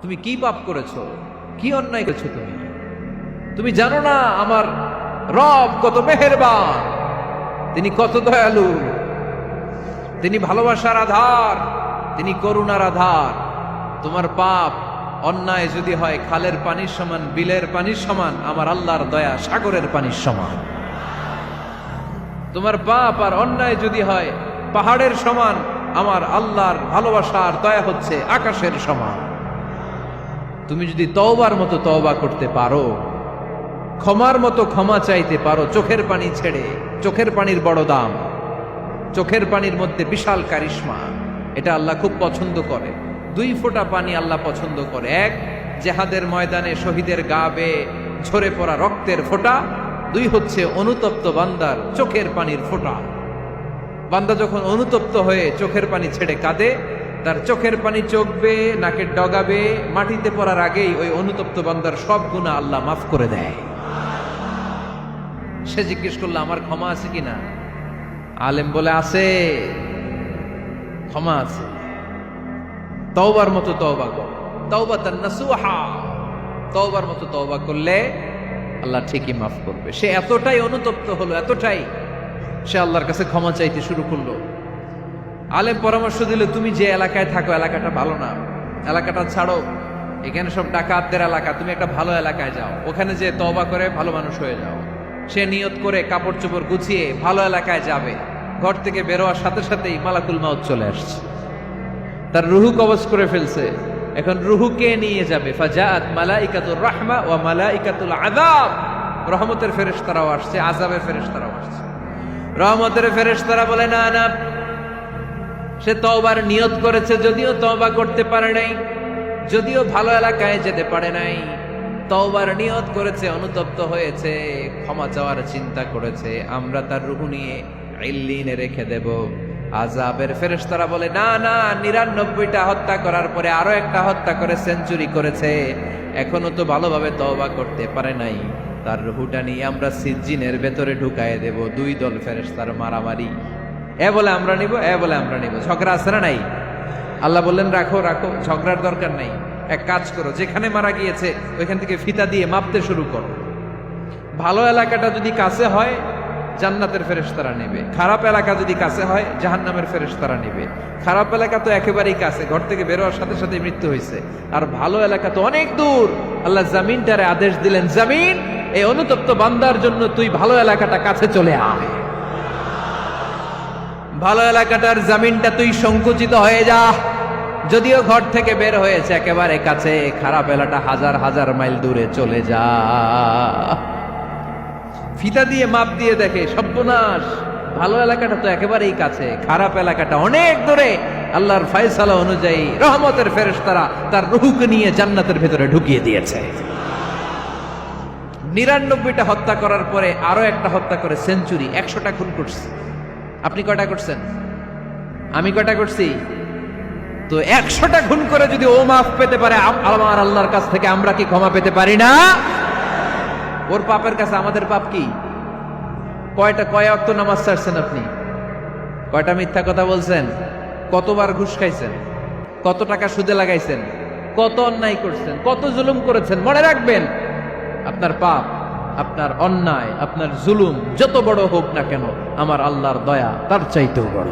তুমি কি পাপ করেছো, কি অন্যায় করেছো? তুমি জানো না আমার রব কত মেহেরবান, তিনি কত দয়ালু, তিনি ভালোবাসার আধার, তিনি করুণার আধার। তোমার পাপ অন্যায় যদি হয় খালের পানির সমান, বিলের পানির সমান, আমার আল্লাহর দয়া সাগরের পানির সমান। তোমার পাপ আর অন্যায় যদি হয় পাহাড়ের সমান, আমার আল্লাহর ভালোবাসার দয়া হচ্ছে আকাশের সমান। তুমি যদি তওবার মতো তওবা করতে পারো, ক্ষমার মতো ক্ষমা চাইতে পারো, চোখের পানি ছেড়ে, চোখের পানির বড় দাম, চোখের পানির মধ্যে বিশাল কারিশমা, এটা আল্লাহ খুব পছন্দ করে। 2 ফোঁটা পানি আল্লাহ পছন্দ করে। এক, জেহাদের ময়দানে শহীদের গা বেয়ে ঝরে পড়া রক্তের ফোঁটা। 2 হচ্ছে অনুতপ্ত বান্দার চোখের পানির ফোঁটা। বান্দা যখন অনুতপ্ত হয়ে চোখের পানি ছেড়ে কাঁদে, তার চোখের পানি চোখ বেয়ে নাকের ডগা বেয়ে মাটিতে পড়ার আগেই ওই অনুতপ্ত বান্দার সব গুনাহ আল্লাহ মাফ করে দেয়। সে জিজ্ঞেস করলো আমার ক্ষমা আছে কিনা? আলেম বলে আছে, ক্ষমা আছে। তওবার মতো তওবা কর, তাওবাতান নাসুহা, তওবার মতো তওবা করলে আল্লাহ ঠিকই মাফ করবে। সে এতটাই অনুতপ্ত হলো, এতটাই, সে আল্লাহর কাছে ক্ষমা চাইতে শুরু করলো। আলেম পরামর্শ দিল, তুমি যে এলাকায় থাকো এলাকাটা ভালো না, এলাকাটা ছাড়ো, এখানে সব ডাকাতদের এলাকা, তুমি একটা ভালো এলাকায় যাও, ওখানে যে তওবা করে ভালো মানুষ হয়ে যাও। সে নিয়ত করে কাপড় চোপড় গুছিয়ে ভালো এলাকায় যাবে। ঘর থেকে বেরোয়ার সাথে সাথেই মালাকুল মাউত চলে আসছে, তার রুহু কবজ করে ফেলছে। এখন রুহু কে নিয়ে যাবে? ফাজাআত মালাইকাতুর রাহমা ওয়া মালাইকাতুল আযাব। রহমতের ফেরেশতারাও আসছে, আযাবের ফেরেশতারাও আসছে। রহমতের ফেরেশতারা বলে না না, সে তওবার নিয়ত করেছে, যদিও তওবা করতে পারে নাই, যদিও ভালো এলাকায় যেতে পারে নাই, তওবার নিয়ত করেছে, অনুতপ্ত হয়েছে, ক্ষমা চাওয়ার চিন্তা করেছে, আমরা তার রূহ নিয়ে ইল্লিনে রেখে দেব। আযাবের ফেরেশতারা বলে না না, 99টা হত্যা করার পরে আরো একটা হত্যা করে সেঞ্চুরি করেছে, এখনো তো ভালোভাবে তওবা করতে পারে নাই, তার রূহটা নিয়ে আমরা সিজ্জিনের ভেতরে ঢুকায়ে দেব। 2 দল ফেরেশতার মারামারি, এ বলে আমরা নিব, এ বলে আমরা নিব। ঝগড়া আছে না নাই? আল্লাহ বললেন রাখো রাখো, ঝগড়ার দরকার নাই। এক কাজ করো, যেখানে মারা গিয়েছে ওইখান থেকে ফিতা দিয়ে মাপতে শুরু করো। ভালো এলাকাটা যদি কাছে হয় জান্নাতের ফেরেশতারা নেবে, খারাপ এলাকা যদি কাছে হয় জাহান্নামের ফেরেশতারা নেবে। খারাপ এলাকা তো একেবারেই কাছে, ঘর থেকে বেরোয়ার সাথে সাথে মৃত্যু হয়েছে। আর ভালো এলাকা তো অনেক দূর। আল্লাহ জামিনটারে আদেশ দিলেন, জামিন, এই অনুতপ্ত বান্দার জন্য তুই ভালো এলাকাটা কাছে চলে আয়। ভালো এলাকাটার জামিনটা তুই সংকুচিত হয়ে যা। যদিও ঘর থেকে বের হয়েছে একেবারে কাছে, খারাপ এলাকাটা হাজার হাজার মাইল দূরে চলে যা। ফিতা দিয়ে মাপ দিয়ে দেখে, সর্বনাশ, ভালো এলাকাটা তো একেবারেই কাছে, খারাপ এলাকাটা অনেক দূরে। আল্লাহর ফয়সালা অনুযায়ী রহমতের ফেরেশতারা তার রূহকে নিয়ে জান্নাতের ভেতরে ঢুকিয়ে দিয়েছে। 99টা হত্যা করার পরে আরো একটা হত্যা করে সেঞ্চুরি, 100টা খুন করছে। আপনি কয়টা করছেন? আমি কয়টা করছি? তো 100টা খুন করে যদি ও মাফ পেতে পারে আমার আল্লাহর কাছ থেকে, আমরা কি ক্ষমা পেতে পারি না? ওর পাপের কাছে আমাদের পাপ কি? কয় ওয়াক্ত নামাজ ছাড়ছেন আপনি? কয়টা মিথ্যা কথা বলছেন? কতবার ঘুষ খাইছেন? কত টাকা সুদে লাগাইছেন? কত অন্যায় করছেন? কত জুলুম করেছেন? মনে রাখবেন, আপনার পাপ, আপনার অন্যায়, আপনার জুলুম যত বড় হোক না কেন, আমার আল্লাহর দয়া তার চাইতেও বড়।